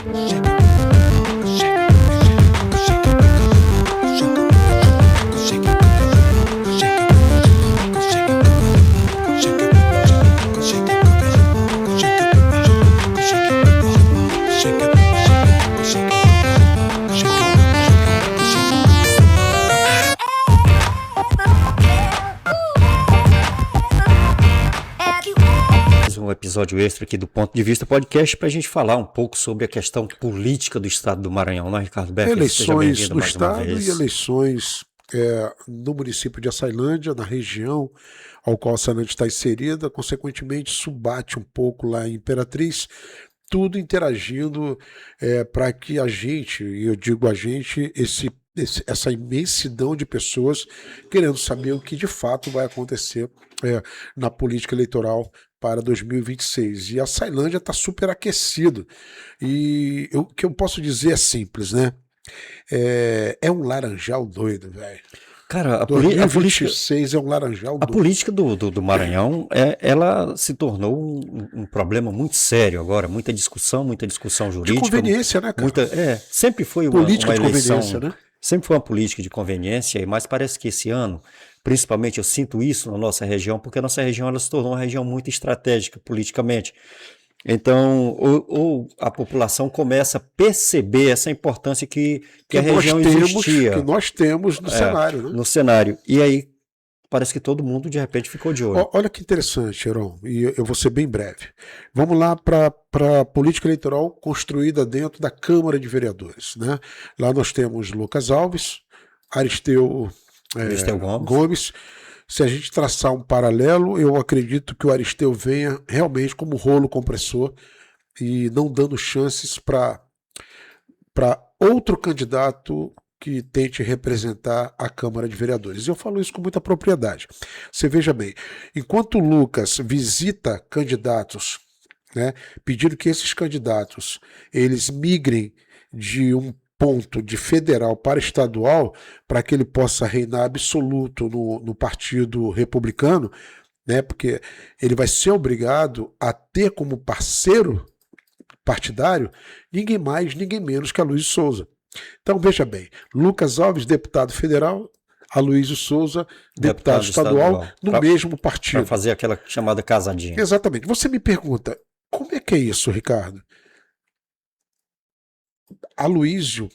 Um episódio extra aqui do Ponto de Vista Podcast para a gente falar um pouco sobre a questão política do estado do Maranhão, não é, Ricardo Becker? Eleições no estado e eleições no município de Açailândia, na região ao qual Açailândia está inserida, consequentemente subate um pouco lá em Imperatriz, tudo interagindo para que a gente, e eu digo a gente, essa imensidão de pessoas querendo saber o que de fato vai acontecer na política eleitoral para 2026. E a Açailândia está super aquecido. E o que eu posso dizer é simples, né? É um laranjal doido, velho. Cara, a 2026 é um laranjal doido. A política do Maranhão, ela se tornou um problema muito sério agora. Muita discussão jurídica. De conveniência, né, cara? Sempre foi uma política de eleição, conveniência, né? Sempre foi uma política de conveniência, mas parece que esse ano, principalmente eu sinto isso na nossa região, porque a nossa região ela se tornou uma região muito estratégica politicamente. Então, ou a população começa a perceber essa importância que a região existia. Que nós temos no cenário, né? No cenário. E aí, parece que todo mundo, de repente, ficou de olho. Olha que interessante, Heron, e eu vou ser bem breve. Vamos lá para a política eleitoral construída dentro da Câmara de Vereadores, né? Lá nós temos Lucas Alves, Aristeu Gomes. Se a gente traçar um paralelo, eu acredito que o Aristeu venha realmente como rolo compressor e não dando chances para outro candidato que tente representar a Câmara de Vereadores. Eu falo isso com muita propriedade. Você veja bem, enquanto o Lucas visita candidatos, né, pedindo que esses candidatos eles migrem de um ponto de federal para estadual, para que ele possa reinar absoluto no Partido Republicano, né, porque ele vai ser obrigado a ter como parceiro partidário ninguém mais, ninguém menos que Aloysio Souza. Então, veja bem, Lucas Alves, deputado federal, Aloysio Souza, deputado estadual, no mesmo partido. Para fazer aquela chamada casadinha. Exatamente. Você me pergunta, como é que é isso, Ricardo? Aloysio,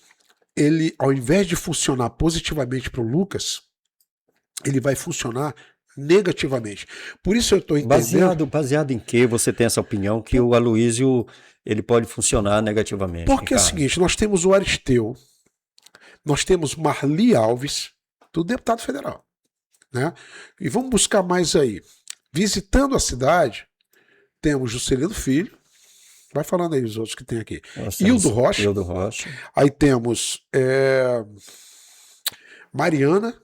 ele, ao invés de funcionar positivamente para o Lucas, ele vai funcionar negativamente. Por isso eu estou entendendo... Baseado em que você tem essa opinião que o Aloysio ele pode funcionar negativamente? Porque é o seguinte, nós temos o Aristeu, nós temos Marli Alves, do deputado federal, né? E vamos buscar mais aí. Visitando a cidade, temos Juscelino Filho, vai falando aí os outros que tem aqui. Hildo Rocha. Aí temos Mariana,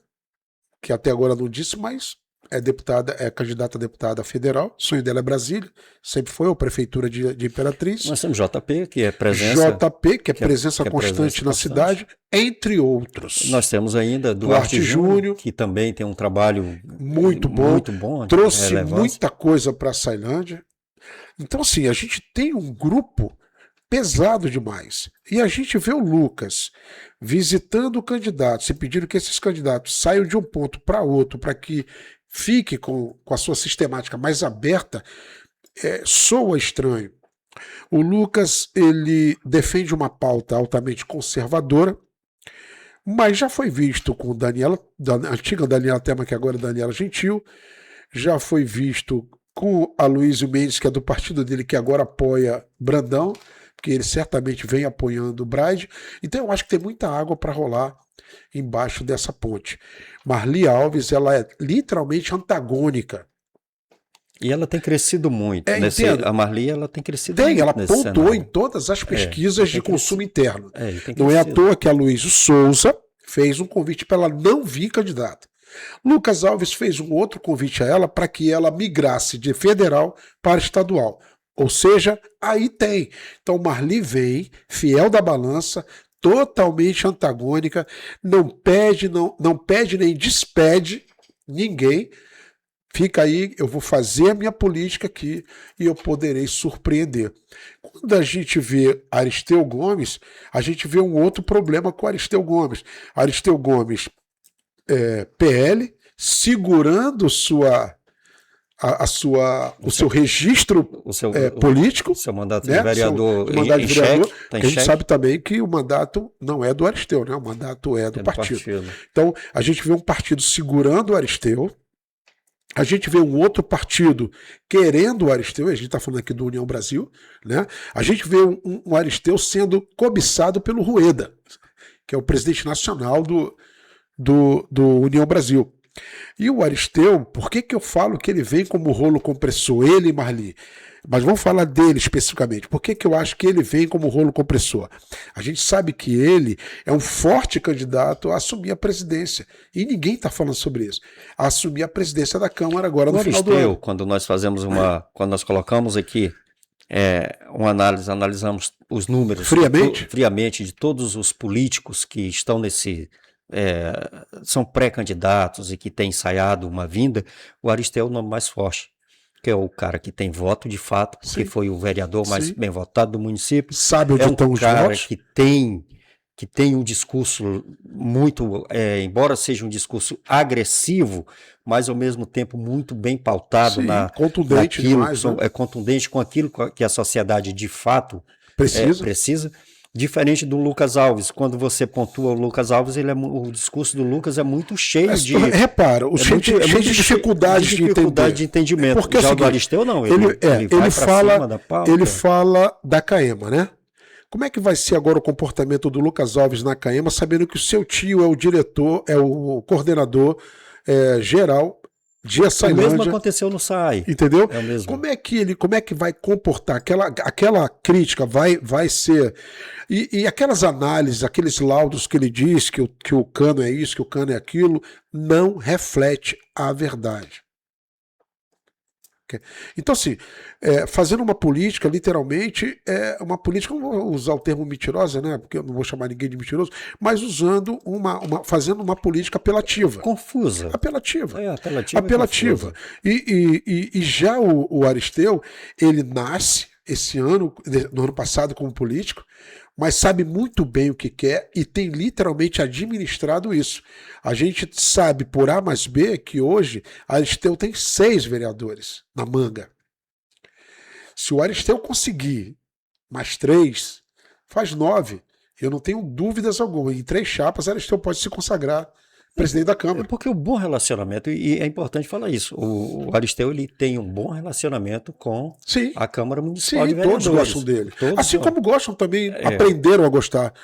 que até agora não disse, mas é candidata a deputada federal. O sonho dela é Brasília, sempre foi a prefeitura de Imperatriz. Nós temos JP, que é presença. Presença constante na cidade, entre outros. Nós temos ainda Duarte Júnior, que também tem um trabalho muito bom. Trouxe muita coisa para a Açailândia. Então, assim, a gente tem um grupo pesado demais. E a gente vê o Lucas visitando candidatos e pedindo que esses candidatos saiam de um ponto para outro para que fique com a sua sistemática mais aberta, soa estranho. O Lucas, ele defende uma pauta altamente conservadora, mas já foi visto com a antiga Daniela Tema, que agora é Daniela Gentil, já foi visto com Aloysio Mendes, que é do partido dele, que agora apoia Brandão, porque ele certamente vem apoiando o Braide. Então eu acho que tem muita água para rolar embaixo dessa ponte. Marli Alves, ela é literalmente antagônica. E ela tem crescido muito. A Marli, ela tem crescido muito. Ela pontuou em todas as pesquisas de consumo interno. Não é à toa que a Aloysio Souza fez um convite para ela não vir candidata. Lucas Alves fez um outro convite a ela para que ela migrasse de federal para estadual. Ou seja, aí tem. Então Marli vem, fiel da balança, totalmente antagônica, não pede nem despede ninguém, Fica aí, eu vou fazer a minha política aqui e eu poderei surpreender. Quando a gente vê Aristeu Gomes, a gente vê um outro problema com Aristeu Gomes. Aristeu Gomes, PL, segurando o seu registro político, o seu mandato né? de vereador, mandato de vereador, tá em que a gente xeque. sabe também que o mandato não é do Aristeu, né? O mandato é do partido. Então, a gente vê um partido segurando o Aristeu, a gente vê um outro partido querendo o Aristeu, a gente está falando aqui do União Brasil, né? A gente vê um Aristeu sendo cobiçado pelo Rueda, que é o presidente nacional do União Brasil. E o Aristeu, por que eu falo que ele vem como rolo compressor, ele e Marli? Mas vamos falar dele especificamente. Por que eu acho que ele vem como rolo compressor? A gente sabe que ele é um forte candidato a assumir a presidência. E ninguém está falando sobre isso. A assumir a presidência da Câmara agora no final do ano. Quando nós fazemos quando nós colocamos aqui uma análise, analisamos os números friamente de todos os políticos que estão são pré-candidatos e que têm ensaiado uma vinda, o Aristeu é o nome mais forte, que é o cara que tem voto de fato, que foi o vereador mais bem votado do município. Sabe onde estão os votos? Que tem um discurso muito, embora seja um discurso agressivo, mas ao mesmo tempo muito bem pautado contundente demais, né? Contundente com aquilo que a sociedade de fato precisa. Diferente do Lucas Alves, quando você pontua o Lucas Alves, o discurso do Lucas é muito cheio de... Repara, cheio de dificuldade de entendimento. Porque já o do Aristeu não, ele fala da CAEMA, né? Como é que vai ser agora o comportamento do Lucas Alves na CAEMA, sabendo que o seu tio é o diretor, é o coordenador geral de Açailândia? O mesmo aconteceu no SAI. Entendeu? É o mesmo. Como é que vai comportar? Aquela crítica vai ser... E aquelas análises, aqueles laudos que ele diz que o cano é isso, que o cano é aquilo, não reflete a verdade. Então, assim, fazendo uma política, literalmente, uma política, não vou usar o termo mentirosa, né? Porque eu não vou chamar ninguém de mentiroso, mas usando fazendo uma política apelativa. Confusa. Apelativa. Apelativa. E já o Aristeu, ele nasce esse ano, no ano passado, como político, mas sabe muito bem o que quer e tem literalmente administrado isso. A gente sabe por A mais B que hoje Aristeu tem 6 vereadores na manga. Se o Aristeu conseguir mais 3, faz 9. Eu não tenho dúvidas alguma. Em 3 chapas, Aristeu pode se consagrar presidente da Câmara. Porque o bom relacionamento, e é importante falar isso, o Aristeu ele tem um bom relacionamento com a Câmara Municipal de Vereadores. Todos gostam dele. Como gostam também, aprenderam a gostar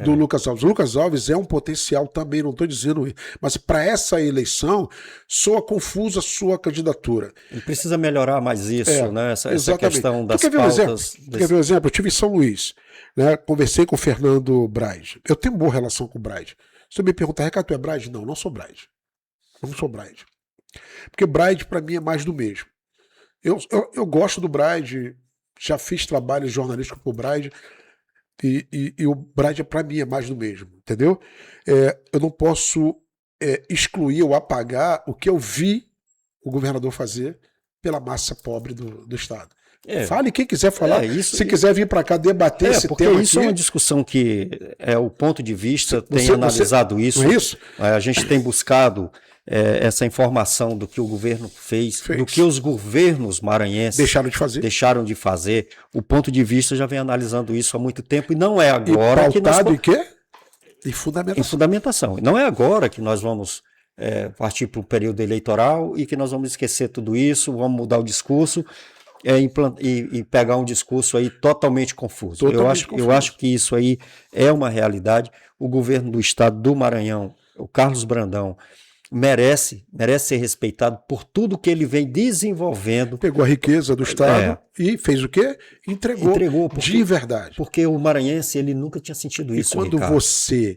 do Lucas Alves. O Lucas Alves é um potencial também, não estou dizendo isso, mas para essa eleição soa confusa a sua candidatura. Ele precisa melhorar mais isso, né? Essa questão das pautas. Quer ver um exemplo? Eu estive em São Luís, né? Conversei com o Fernando Braide. Eu tenho boa relação com o Braide. Se você me perguntar, Ricardo, tu é Braide? Não sou Braide. Não sou Braide. Porque Braide, para mim, é mais do mesmo. Eu gosto do Braide, já fiz trabalho jornalístico com o Braide, e o Braide, para mim, é mais do mesmo, entendeu? Eu não posso excluir ou apagar o que eu vi o governador fazer pela massa pobre do Estado. Fale quem quiser falar, se quiser vir para cá debater esse tema aqui. Isso é uma discussão que o ponto de vista tem analisado isso. Não é isso? A gente tem buscado essa informação do que o governo fez, do que os governos maranhenses deixaram de fazer. O ponto de vista já vem analisando isso há muito tempo e não é agora que nós... em quê? Em fundamentação. Em fundamentação. Não é agora que nós vamos partir para o período eleitoral e que nós vamos esquecer tudo isso, vamos mudar o discurso e pegar um discurso aí totalmente confuso. Eu acho que isso aí é uma realidade. O governo do estado do Maranhão, o Carlos Brandão, merece ser respeitado por tudo que ele vem desenvolvendo. Pegou a riqueza do estado e fez o quê? Entregou de verdade. Porque o maranhense ele nunca tinha sentido isso. E quando você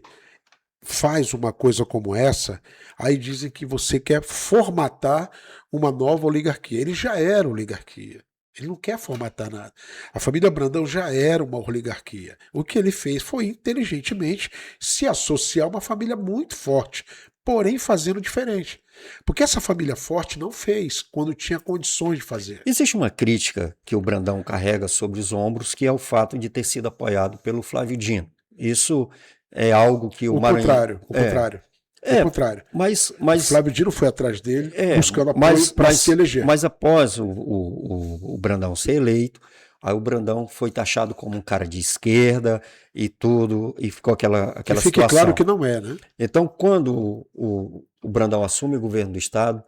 faz uma coisa como essa, aí dizem que você quer formatar uma nova oligarquia. Ele já era oligarquia. Ele não quer formatar nada. A família Brandão já era uma oligarquia. O que ele fez foi, inteligentemente, se associar a uma família muito forte, porém fazendo diferente. Porque essa família forte não fez quando tinha condições de fazer. Existe uma crítica que o Brandão carrega sobre os ombros, que é o fato de ter sido apoiado pelo Flávio Dino. Isso é algo que o Maranhão... O contrário. É, O contrário. mas, O Flávio Dino foi atrás dele, buscando apoio mas, para mas, se eleger. mas após o Brandão ser eleito, aí o Brandão foi taxado como um cara de esquerda e tudo, e ficou aquela E fique situação. claro que não é, né? Então, quando o Brandão assume o governo do Estado,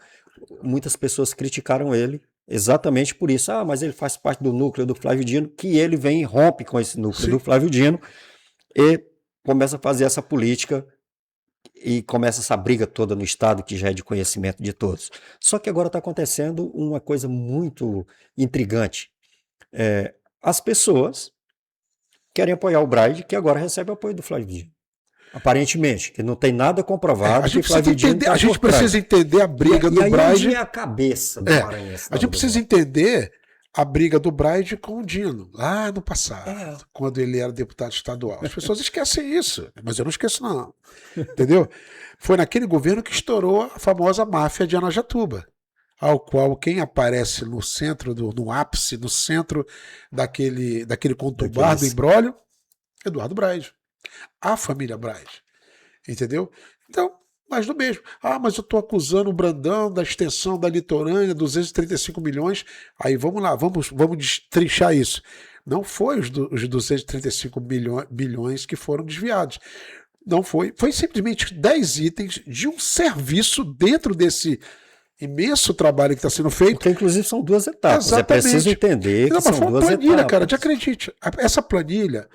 muitas pessoas criticaram ele exatamente por isso. Ah, mas ele faz parte do núcleo do Flávio Dino, que ele vem e rompe com esse núcleo do Flávio Dino e começa a fazer essa política e começa essa briga toda no Estado, que já é de conhecimento de todos. Só que agora está acontecendo uma coisa muito intrigante. As pessoas querem apoiar o Braide, que agora recebe o apoio do Flávio Dino. Aparentemente, que não tem nada comprovado. A gente precisa entender a briga do Braide. Onde é a cabeça do Maranhão? A gente precisa entender a briga do Braide com o Dino, lá no passado, quando ele era deputado estadual. As pessoas esquecem isso, mas eu não esqueço não. Entendeu? Foi naquele governo que estourou a famosa máfia de Anajatuba, ao qual quem aparece no centro, no ápice, no centro daquele conturbado imbróglio, Eduardo Braide. A família Braide. Entendeu? Então, mais do mesmo. Ah, mas eu estou acusando o Brandão da extensão da litorânea, 235 milhões. Aí vamos lá, vamos destrinchar isso. Não foi os 235 milhões que foram desviados. Não foi. Foi simplesmente 10 itens de um serviço dentro desse imenso trabalho que está sendo feito. Porque, inclusive, são duas etapas. Exatamente. É preciso entender que são duas planilha, etapas. cara, te acredite. Essa planilha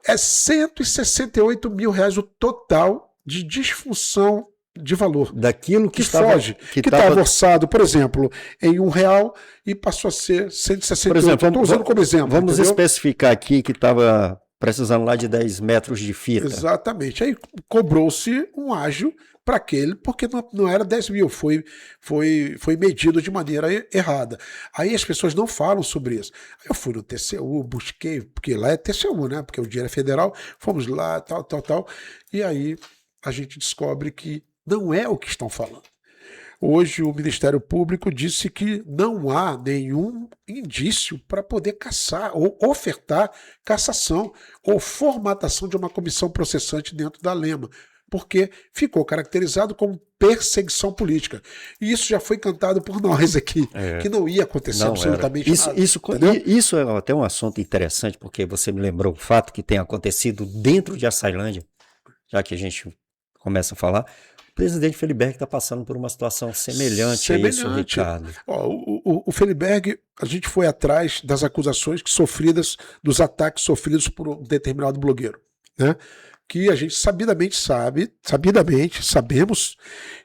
é 168 mil reais o total de disfunção de valor. Daquilo que foge, que estava orçado, por exemplo, em R$1 e passou a ser 168. Por exemplo, estou usando como exemplo. Vamos especificar aqui que estava precisando lá de 10 metros de fita. Exatamente. Aí cobrou-se um ágio para aquele, porque não era 10 mil, foi medido de maneira errada. Aí as pessoas não falam sobre isso. Aí eu fui no TCU, busquei, porque lá é TCU, né? Porque o dinheiro é federal, fomos lá, tal. E aí a gente descobre que não é o que estão falando. Hoje o Ministério Público disse que não há nenhum indício para poder caçar ou ofertar cassação ou formatação de uma comissão processante dentro da Lema, porque ficou caracterizado como perseguição política. E isso já foi cantado por nós aqui, que não ia acontecer absolutamente nada. Isso é até um assunto interessante, porque você me lembrou o fato que tem acontecido dentro de Açailândia, já que a gente começa a falar. O presidente Feliberg está passando por uma situação semelhante a isso, Ricardo. O Feliberg, a gente foi atrás das acusações dos ataques sofridos por um determinado blogueiro, né? Que a gente sabemos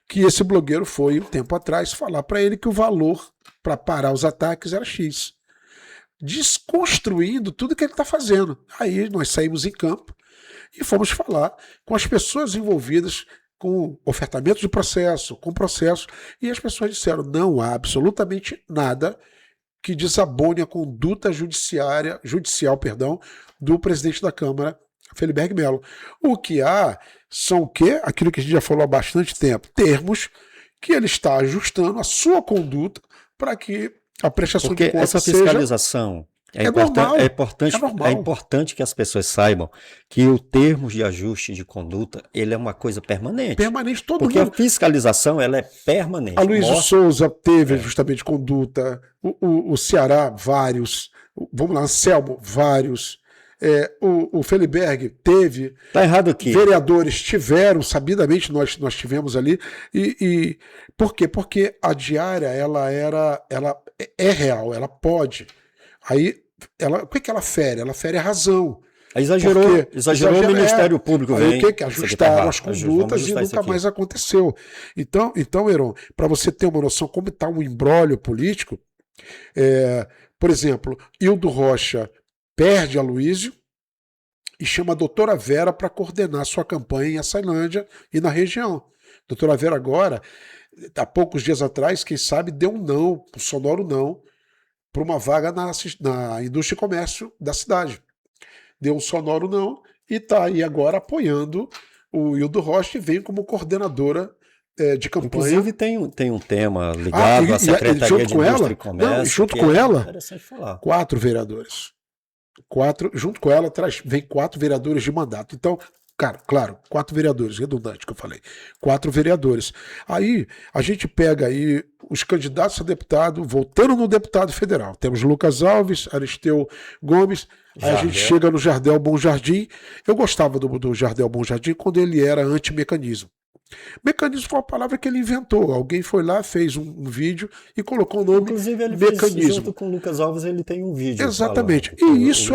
que esse blogueiro foi, um tempo atrás, falar para ele que o valor para parar os ataques era X. Desconstruindo tudo que ele está fazendo. Aí nós saímos em campo e fomos falar com as pessoas envolvidas com ofertamento de processo, com processo, e as pessoas disseram, não há absolutamente nada que desabone a conduta judicial, do presidente da Câmara, Feliberg Melo. O que há são o quê? Aquilo que a gente já falou há bastante tempo, termos que ele está ajustando a sua conduta para que a prestação de contas essa fiscalização é importante que as pessoas saibam que o termo de ajuste de conduta ele é uma coisa permanente. Permanente, porque a fiscalização ela é permanente. A Luísa Souza teve justamente conduta, o Ceará, vários, vamos lá, Anselmo, vários. O Feliberg teve. Tá errado aqui. Vereadores tiveram, sabidamente nós tivemos ali. E por quê? Porque a diária ela é real, ela pode. Aí, o que ela fere? Ela fere a razão. Exagerou o Ministério Público. Aí o que? Ajustaram as condutas e nunca mais aconteceu. Então Heron, para você ter uma noção como está um imbróglio político, por exemplo, Hildo Rocha perde a Luísio e chama a doutora Vera para coordenar sua campanha em Açailândia e na região. Doutora Vera agora, há poucos dias atrás, quem sabe, deu um sonoro não, para uma vaga na indústria e comércio da cidade. Deu um sonoro não e está aí agora apoiando o Hildo Rocha e vem como coordenadora de campanha. Inclusive tem um tema ligado à Secretaria de Indústria e Comércio. Não, junto com ela, interessante falar. 4 vereadores. Junto com ela vem 4 vereadores de mandato. Então, claro, 4 vereadores, redundante que eu falei. 4 vereadores. Aí a gente pega aí os candidatos a deputado, voltando no deputado federal. Temos Lucas Alves, Aristeu Gomes, aí a gente chega no Jardel Bom Jardim. Eu gostava do Jardel Bom Jardim quando ele era anti-mecanismo. Mecanismo foi uma palavra que ele inventou. Alguém foi lá, fez um vídeo e colocou o nome Inclusive, ele mecanismo. Fez, junto com o Lucas Alves, ele tem um vídeo. Exatamente. E isso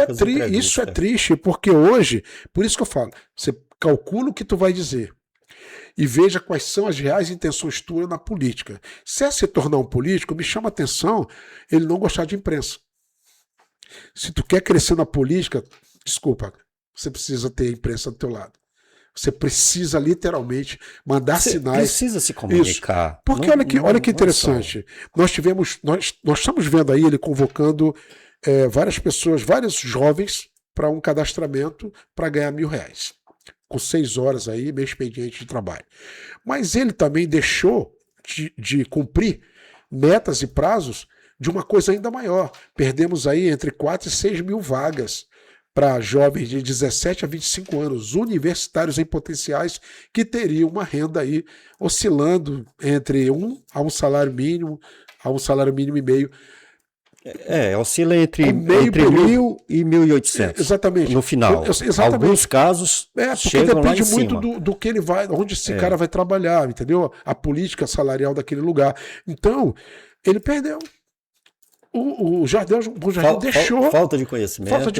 é triste, porque hoje, por isso que eu falo, você calcula o que tu vai dizer e veja quais são as reais intenções tuas na política. Se é se tornar um político, me chama a atenção ele não gostar de imprensa. Se tu quer crescer na política, desculpa, você precisa ter a imprensa do teu lado. Você precisa literalmente mandar sinais. Precisa se comunicar. Isso. Porque olha que interessante. Nós estamos vendo aí ele convocando várias pessoas, vários jovens para um cadastramento para ganhar R$1.000. Com 6 horas aí, meio expediente de trabalho. Mas ele também deixou de cumprir metas e prazos de uma coisa ainda maior. Perdemos aí entre 4 e 6 mil vagas para jovens de 17 a 25 anos, universitários em potenciais, que teriam uma renda aí oscilando entre a um salário mínimo e meio. Oscila entre 1.000 e 1.800. Exatamente. No final. Exatamente. Alguns casos chegam lá em depende muito cima. do que ele vai, onde esse cara vai trabalhar, entendeu? A política salarial daquele lugar. Então, ele perdeu. O Jardel deixou. Falta de conhecimento. Falta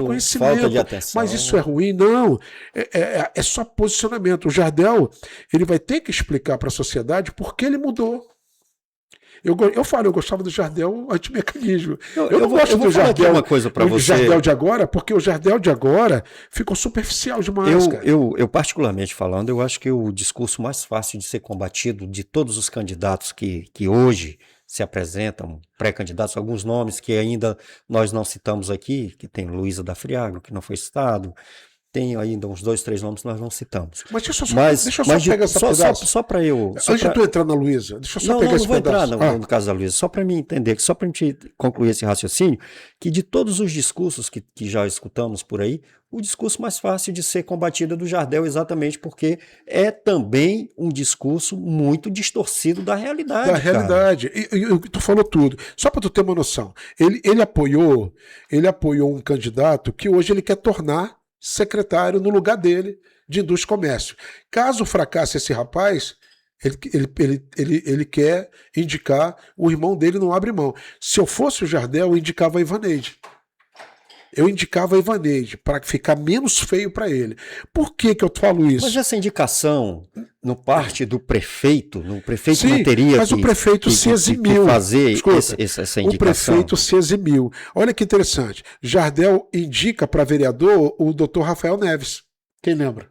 de atenção. Mas isso é ruim? Não. É só posicionamento. O Jardel ele vai ter que explicar para a sociedade por que ele mudou. Eu gostava do Jardel antimecanismo. Eu não gosto do Jardel, uma coisa para você. Jardel de agora, porque o Jardel de agora ficou superficial demais, cara. Eu, particularmente falando, eu acho que o discurso mais fácil de ser combatido de todos os candidatos que hoje se apresentam, pré-candidatos, alguns nomes que ainda nós não citamos aqui, que tem Luísa da Friago, que não foi citado, tem ainda uns 2, 3 nomes que nós não citamos. Mas deixa eu só pegar essa pedaço. Só para eu... Antes de tu entrar na Luísa, deixa eu só pegar esse pedaço. Não vou entrar no caso da Luísa, só para mim entender, só para a gente concluir esse raciocínio, que de todos os discursos que já escutamos por aí, o discurso mais fácil de ser combatido é do Jardel, exatamente porque é também um discurso muito distorcido da realidade. Da realidade. E tu falou tudo. Só para tu ter uma noção. Ele apoiou um candidato que hoje ele quer tornar secretário no lugar dele de Indústria e Comércio. Caso fracasse esse rapaz, ele quer indicar o irmão dele, não abre mão. Se eu fosse o Jardel, eu indicava a Ivaneide. Para ficar menos feio para ele. Por que eu falo isso? Mas essa indicação no parte do prefeito, Sim, não teria mas o prefeito se eximiu. Que fazer Escuta, essa indicação. O prefeito se eximiu. Olha que interessante. Jardel indica para vereador o doutor Rafael Neves. Quem lembra?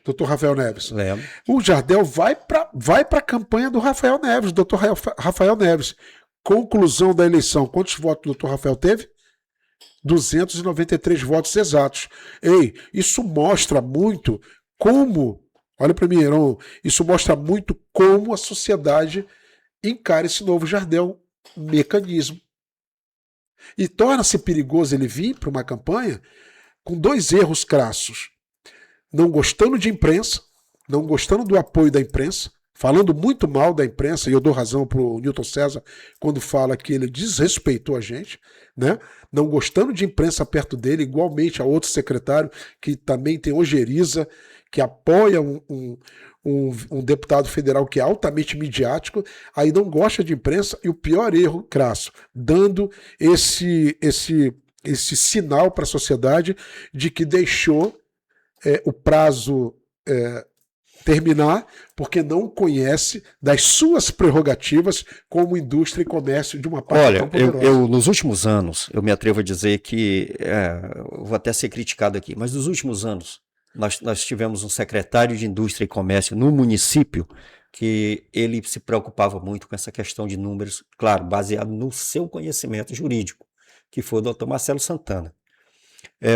Doutor Rafael Neves. Lembro. O Jardel vai para a campanha do Rafael Neves, doutor Rafael Neves. Conclusão da eleição. Quantos votos o doutor Rafael teve? 293 votos exatos. Isso mostra muito como, olha para mim, Heron, isso mostra muito como a sociedade encara esse novo Jardel mecanismo. E torna-se perigoso ele vir para uma campanha com 2 erros crassos. Não gostando de imprensa, não gostando do apoio da imprensa, falando muito mal da imprensa, e eu dou razão para o Newton César quando fala que ele desrespeitou a gente, né? Não gostando de imprensa perto dele, igualmente a outro secretário que também tem ojeriza, que apoia um deputado federal que é altamente midiático, aí não gosta de imprensa, e o pior erro crasso, dando esse sinal para a sociedade de que deixou o prazo terminar, porque não conhece das suas prerrogativas como indústria e comércio de uma parte tão poderosa. Eu nos últimos anos, eu me atrevo a dizer que, vou até ser criticado aqui, mas nos últimos anos, nós tivemos um secretário de Indústria e Comércio no município que ele se preocupava muito com essa questão de números, claro, baseado no seu conhecimento jurídico, que foi o doutor Marcelo Santana.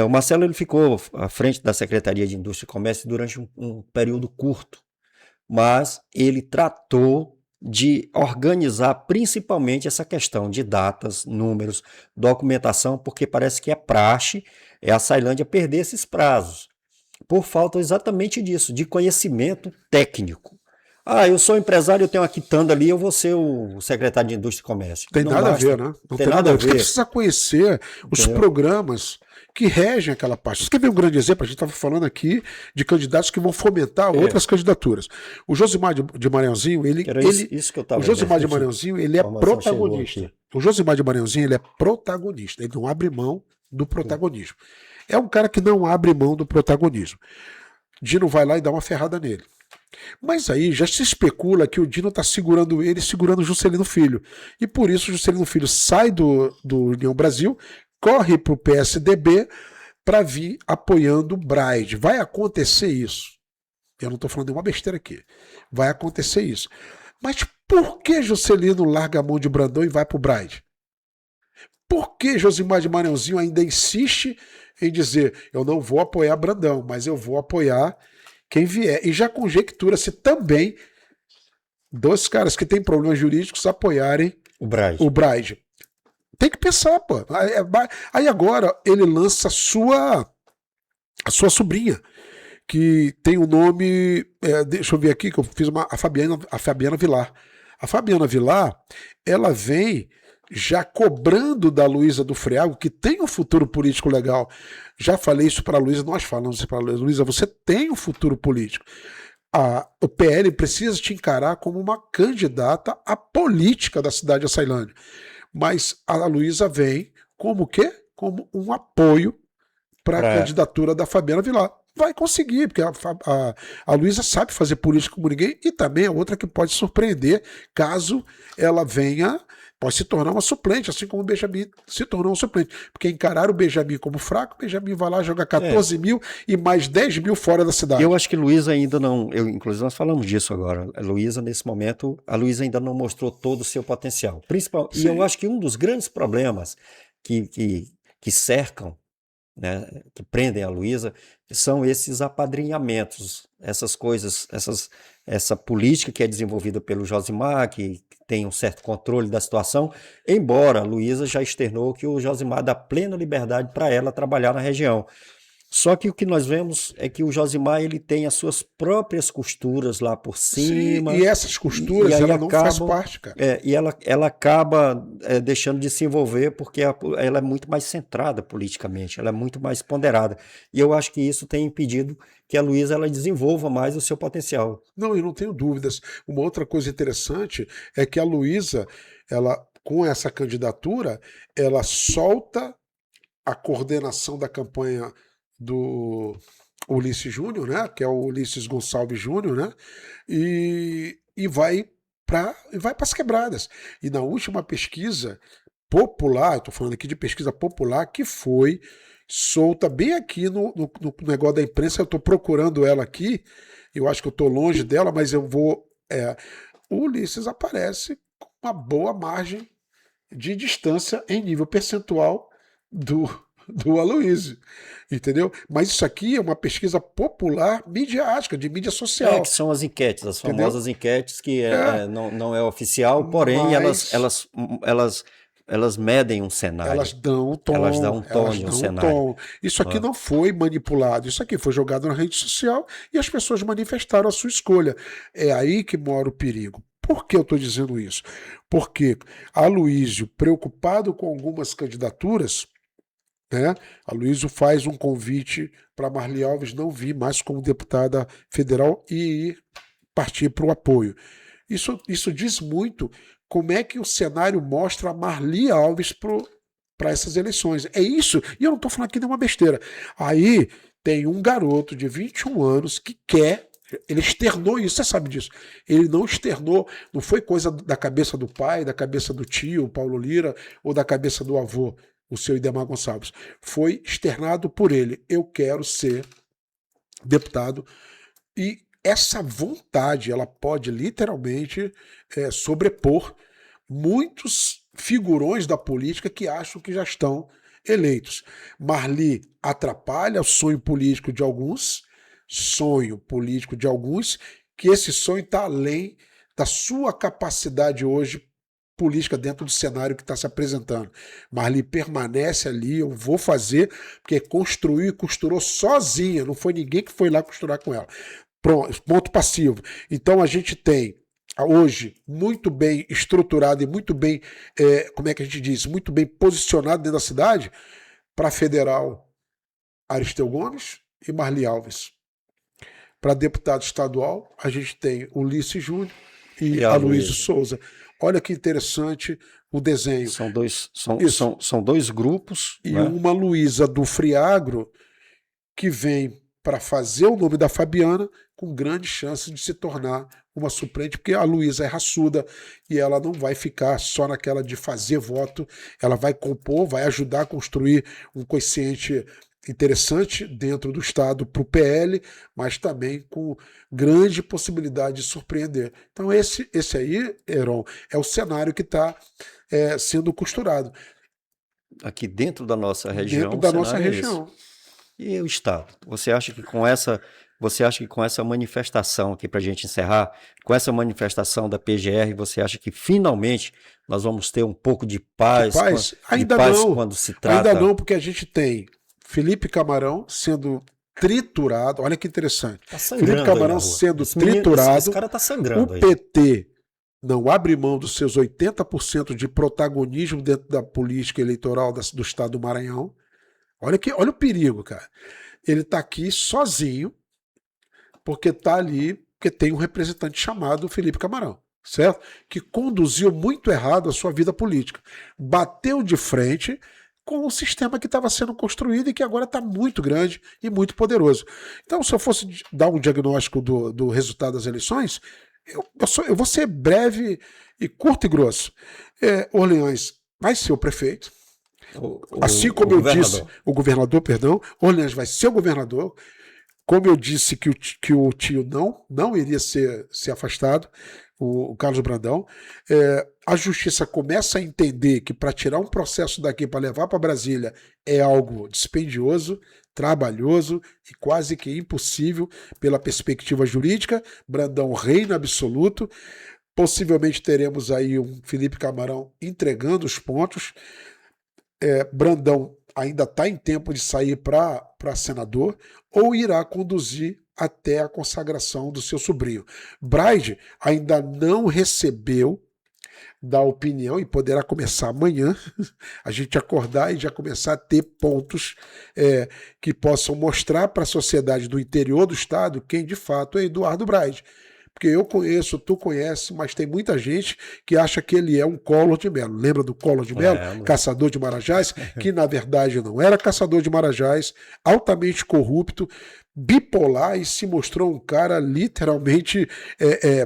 O Marcelo ele ficou à frente da Secretaria de Indústria e Comércio durante um período curto, mas ele tratou de organizar principalmente essa questão de datas, números, documentação, porque parece que é praxe a Ceilândia perder esses prazos, por falta exatamente disso, de conhecimento técnico. Eu sou empresário, eu tenho uma quitanda ali, eu vou ser o secretário de Indústria e Comércio. Tem Não nada basta, a ver, né? Não tem nada a ver. Você precisa conhecer os programas que regem aquela parte. Você quer ver um grande exemplo? A gente estava falando aqui de candidatos que vão fomentar outras candidaturas. O Josimar de Maranhãozinho, isso que eu tava o Josimar de vendo. Maranhãozinho, ele é protagonista. O Josimar de Maranhãozinho, ele é protagonista. Ele não abre mão do protagonismo. É um cara que não abre mão do protagonismo. Dino vai lá e dá uma ferrada nele. Mas aí já se especula que o Dino está segurando ele, segurando o Juscelino Filho. E por isso o Juscelino Filho sai do União Brasil, corre para o PSDB para vir apoiando o Braide. Vai acontecer isso. Eu não estou falando nenhuma besteira aqui. Vai acontecer isso. Mas por que Juscelino larga a mão de Brandão e vai para o Braide? Por que Josimar de Maranhãozinho ainda insiste em dizer: eu não vou apoiar Brandão, mas eu vou apoiar quem vier? E já conjectura-se também dois caras que têm problemas jurídicos apoiarem o Braide. Tem que pensar, pô. Aí agora ele lança a sua sobrinha, que tem o nome. Deixa eu ver aqui, que eu fiz a Fabiana Vilar. A Fabiana Vilar, ela vem já cobrando da Luísa do Freago, que tem um futuro político legal. Já falei isso para a Luísa, nós falamos para a Luísa, você tem um futuro político. O PL precisa te encarar como uma candidata à política da cidade de Açailândia. Mas a Luísa vem como o quê? Como um apoio para a candidatura da Fabiana Vilar. Vai conseguir, porque a Luísa sabe fazer política como ninguém, e também é outra que pode surpreender caso ela venha, pode se tornar uma suplente, assim como o Benjamin se tornou um suplente. Porque encararam o Benjamin como fraco, o Benjamin vai lá jogar 14 mil e mais 10 mil fora da cidade. Eu acho que Luísa ainda não, inclusive nós falamos disso agora, a Luísa nesse momento, a Luísa ainda não mostrou todo o seu potencial. E eu acho que um dos grandes problemas que cercam, né, que prendem a Luísa, são esses apadrinhamentos, essas coisas, essa política que é desenvolvida pelo Josimar, que tem um certo controle da situação, embora a Luísa já externou que o Josimar dá plena liberdade para ela trabalhar na região. Só que o que nós vemos é que o Josimar ele tem as suas próprias costuras lá por cima. Sim, e essas costuras ela não faz parte, cara. E ela acaba deixando de se envolver porque ela é muito mais centrada politicamente, ela é muito mais ponderada. E eu acho que isso tem impedido que a Luísa ela desenvolva mais o seu potencial. Não, eu não tenho dúvidas. Uma outra coisa interessante é que a Luísa, ela, com essa candidatura, ela solta a coordenação da campanha do Ulisses Júnior, né, que é o Ulisses Gonçalves Júnior, né, e vai para as quebradas. E na última pesquisa popular, estou falando aqui de pesquisa popular, que foi solta bem aqui no negócio da imprensa, eu estou procurando ela aqui, eu acho que eu estou longe dela, mas eu vou... o Ulisses aparece com uma boa margem de distância em nível percentual do Aloysio, entendeu? Mas isso aqui é uma pesquisa popular midiática, de mídia social. Que são as enquetes, as famosas enquetes que não é oficial, porém mas... elas medem um cenário. Elas dão um tom. Elas dão um tom de um cenário. Isso aqui não foi manipulado, isso aqui foi jogado na rede social e as pessoas manifestaram a sua escolha. É aí que mora o perigo. Por que eu estou dizendo isso? Porque Aloysio, preocupado com algumas candidaturas, né, Aloysio faz um convite para Marli Alves não vir mais como deputada federal e partir para o apoio. Isso diz muito como é que o cenário mostra a Marli Alves para essas eleições. É isso, e eu não estou falando aqui nenhuma besteira. Aí tem um garoto de 21 anos que quer, ele externou isso, você sabe disso. Ele não externou, não foi coisa da cabeça do pai, da cabeça do tio, Paulo Lira, ou da cabeça do avô, o seu Idemar Gonçalves. Foi externado por ele. Eu quero ser deputado. E essa vontade, ela pode literalmente sobrepor muitos figurões da política que acham que já estão eleitos. Marli atrapalha o sonho político de alguns, que esse sonho está além da sua capacidade hoje política dentro do cenário que está se apresentando. Marli permanece ali, eu vou fazer, porque construiu e costurou sozinha, não foi ninguém que foi lá costurar com ela. Pronto, ponto passivo. Então a gente tem hoje muito bem estruturado e muito bem, como é que a gente diz, muito bem posicionado dentro da cidade para federal Aristeu Gomes e Marli Alves. Para deputado estadual, a gente tem Ulisses Júnior e Aloysio Souza. Olha que interessante o desenho. São dois grupos. E né? uma Luísa do Friagro que vem para fazer o nome da Fabiana com grande chance de se tornar uma suplente, porque a Luísa é raçuda e ela não vai ficar só naquela de fazer voto, ela vai compor, vai ajudar a construir um quociente interessante dentro do Estado para o PL, mas também com grande possibilidade de surpreender. Então esse aí, Heron, é o cenário que está sendo costurado. Aqui dentro da nossa região. Dentro da nossa região. E o Estado? Você acha que com essa manifestação aqui, para a gente encerrar, com essa manifestação da PGR, você acha que finalmente nós vamos ter um pouco de paz? Ainda não. Quando se trata... Ainda não, porque a gente tem Felipe Camarão sendo triturado. Olha que interessante. Tá Felipe Camarão sendo triturado. Esse cara tá sangrando. O PT não abre mão dos seus 80% de protagonismo dentro da política eleitoral do estado do Maranhão. Olha o perigo, cara. Ele está aqui sozinho, porque está ali, porque tem um representante chamado Felipe Camarão, certo? Que conduziu muito errado a sua vida política. Bateu de frente com o sistema que estava sendo construído e que agora está muito grande e muito poderoso. Então, se eu fosse dar um diagnóstico do resultado das eleições, eu vou ser breve e curto e grosso. Orleans vai ser o prefeito. Assim como eu disse, o governador, Orleans vai ser o governador. Como eu disse que o tio não iria ser afastado, o Carlos Brandão. A justiça começa a entender que para tirar um processo daqui para levar para Brasília é algo dispendioso, trabalhoso e quase que impossível pela perspectiva jurídica. Brandão reina absoluto. Possivelmente teremos aí um Felipe Camarão entregando os pontos. Brandão ainda está em tempo de sair para senador ou irá conduzir até a consagração do seu sobrinho. Braide ainda não recebeu da opinião e poderá começar amanhã a gente acordar e já começar a ter pontos que possam mostrar para a sociedade do interior do estado quem de fato é Eduardo Braide. Porque eu conheço, tu conhece, mas tem muita gente que acha que ele é um Collor de Mello. Lembra do Collor de Mello? Caçador de Marajás? Que na verdade não era caçador de Marajás, altamente corrupto, bipolar e se mostrou um cara literalmente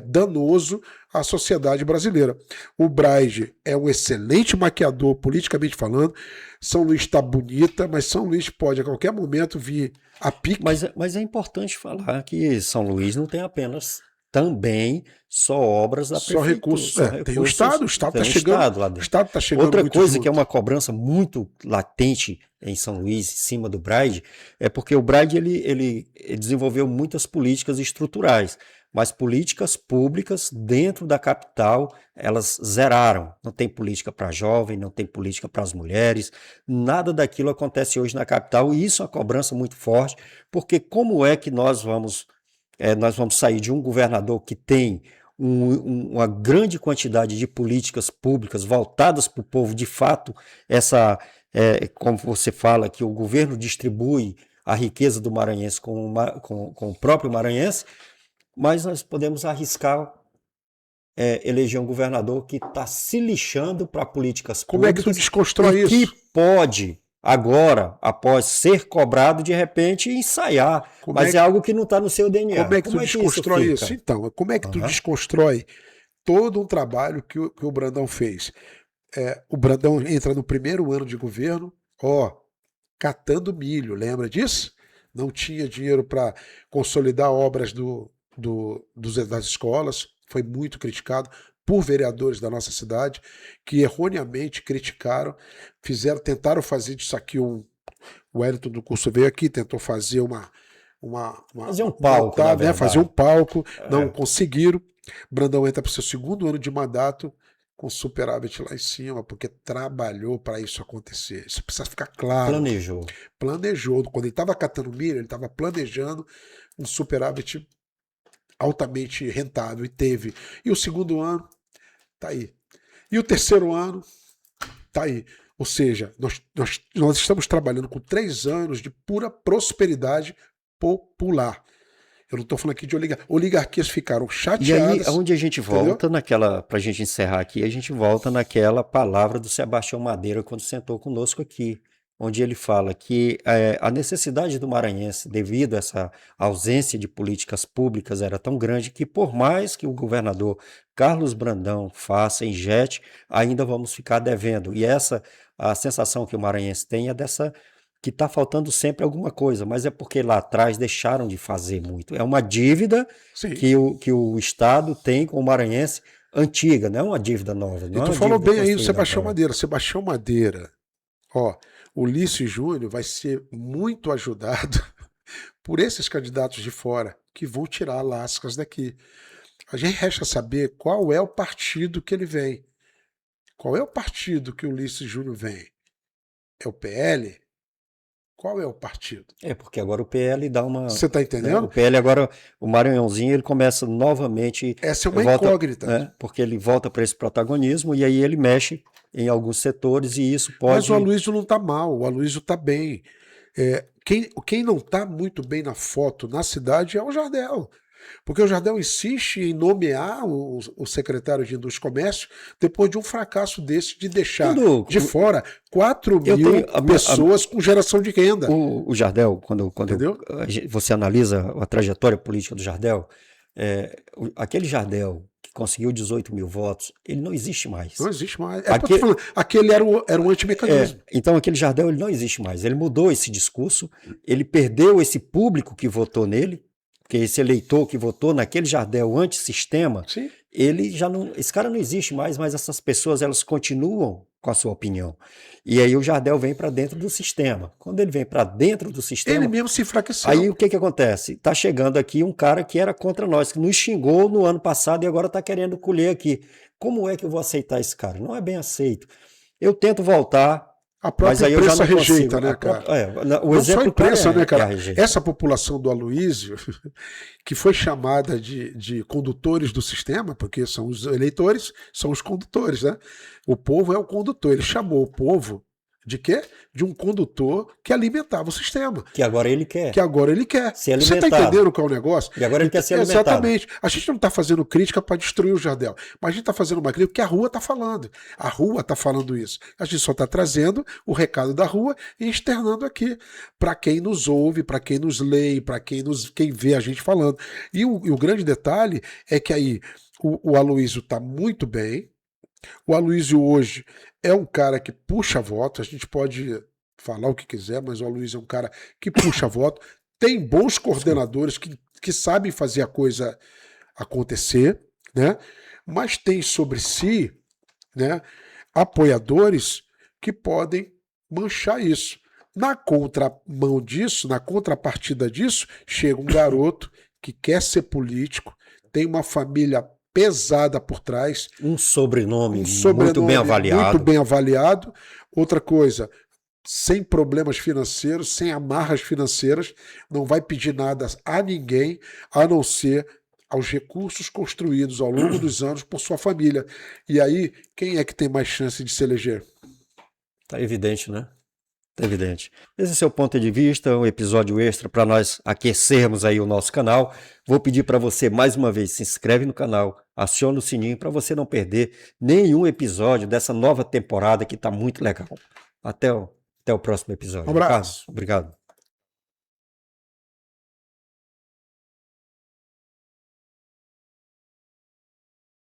danoso à sociedade brasileira. O Braide é um excelente maquiador, politicamente falando. São Luís está bonita, mas São Luís pode a qualquer momento vir a pique. Mas é importante falar que São Luís não tem apenas também só obras da prefeitura. Recursos. Tem o Estado está chegando. Lá dentro. O Estado está chegando. Outra coisa junto. que é uma cobrança muito latente em São Luís, em cima do Braide, é porque o Braide ele desenvolveu muitas políticas estruturais, mas políticas públicas dentro da capital, elas zeraram. Não tem política para jovem, não tem política para as mulheres, nada daquilo acontece hoje na capital, e isso é uma cobrança muito forte, porque como é que nós vamos sair de um governador que tem uma grande quantidade de políticas públicas voltadas para o povo, de fato, como você fala, que o governo distribui a riqueza do maranhense com o próprio maranhense, mas nós podemos arriscar eleger um governador que está se lixando para políticas públicas. Como é que tu desconstrói isso? Que pode, agora, após ser cobrado, de repente ensaiar. Mas é algo que não está no seu DNA. Como é que tu desconstrói isso? Então, como é que tu desconstrói todo um trabalho que o Brandão fez? O Brandão entra no primeiro ano de governo, catando milho, lembra disso? Não tinha dinheiro para consolidar obras das escolas, foi muito criticado. por vereadores da nossa cidade que erroneamente criticaram, tentaram fazer disso aqui o Wellington do curso veio aqui, tentou fazer fazer um palco, montar, né? Fazer um palco, não conseguiram. Brandão entra para o seu segundo ano de mandato com superávit lá em cima, porque trabalhou para isso acontecer. Isso precisa ficar claro. Planejou. Quando ele estava catando milho, ele estava planejando um superávit altamente rentável, e teve. E o segundo ano, tá aí. E o terceiro ano, tá aí. Ou seja, nós estamos trabalhando com 3 anos de pura prosperidade popular. Eu não estou falando aqui de oligarquias ficaram chateadas. E aí, onde a gente volta para a gente encerrar aqui, a gente volta naquela palavra do Sebastião Madeira quando sentou conosco aqui, onde ele fala que a necessidade do maranhense, devido a essa ausência de políticas públicas, era tão grande que, por mais que o governador Carlos Brandão faça, injete, ainda vamos ficar devendo. E a sensação que o maranhense tem é dessa, que está faltando sempre alguma coisa, mas é porque lá atrás deixaram de fazer muito. É uma dívida que o Estado tem com o maranhense antiga, não é uma dívida nova. E tu falou bem aí o Sebastião Madeira. Sebastião Madeira, o Lício Júnior vai ser muito ajudado por esses candidatos de fora que vão tirar lascas daqui. A gente resta saber qual é o partido que ele vem. Qual é o partido que o Lício Júnior vem? É o PL? Qual é o partido? Porque agora o PL dá uma... Você está entendendo? Né? O PL agora, o Maranhãozinho, ele começa novamente... Essa é uma incógnita. Né? Porque ele volta para esse protagonismo e aí ele mexe em alguns setores e isso pode... Mas o Aloysio não está mal, o Aloysio está bem. Quem não está muito bem na foto na cidade é o Jardel. Porque o Jardel insiste em nomear o secretário de Indústria e Comércio depois de um fracasso desse de deixar de fora 4 mil pessoas com geração de renda. O Jardel, quando você analisa a trajetória política do Jardel, aquele Jardel que conseguiu 18 mil votos, ele não existe mais. Não existe mais. Aquele era um antimecanismo. Então aquele Jardel ele não existe mais. Ele mudou esse discurso, ele perdeu esse público que votou nele, porque esse eleitor que votou naquele Jardel antissistema, ele já não, esse cara não existe mais, mas essas pessoas elas continuam com a sua opinião. E aí o Jardel vem para dentro do sistema. Quando ele vem para dentro do sistema... Ele mesmo se enfraqueceu. Aí o que acontece? Está chegando aqui um cara que era contra nós, que nos xingou no ano passado e agora está querendo colher aqui. Como é que eu vou aceitar esse cara? Não é bem aceito. Eu tento voltar... A própria imprensa rejeita, né, cara? O exemplo só a imprensa, né, cara? Essa população do Aloysio, que foi chamada de condutores do sistema, porque são os eleitores, são os condutores, né? O povo é o condutor. Ele chamou o povo de quê? De um condutor que alimentava o sistema. Que agora ele quer. Ser alimentado. Você está entendendo qual é o negócio? E agora ele quer ser alimentado. Exatamente. A gente não está fazendo crítica para destruir o Jardel, mas a gente está fazendo uma crítica porque a rua está falando. A rua está falando isso. A gente só está trazendo o recado da rua e externando aqui para quem nos ouve, para quem nos lê, para quem vê a gente falando. E o grande detalhe é que aí o Aloysio está muito bem. O Aloysio hoje é um cara que puxa voto, a gente pode falar o que quiser, mas o Aloysio é um cara que puxa voto, tem bons coordenadores que sabem fazer a coisa acontecer, né? Mas tem sobre si, né, apoiadores que podem manchar isso. Na contramão disso, na contrapartida disso, chega um garoto que quer ser político, tem uma família pesada por trás. Um sobrenome muito bem avaliado. Muito bem avaliado. Outra coisa, sem problemas financeiros, sem amarras financeiras, não vai pedir nada a ninguém, a não ser aos recursos construídos ao longo dos anos por sua família. E aí, quem é que tem mais chance de se eleger? Tá evidente, né? Tá evidente. Esse é o seu ponto de vista, um episódio extra para nós aquecermos aí o nosso canal. Vou pedir para você mais uma vez, se inscreve no canal, aciona o sininho para você não perder nenhum episódio dessa nova temporada que está muito legal. Até o próximo episódio. Um abraço. Obrigado.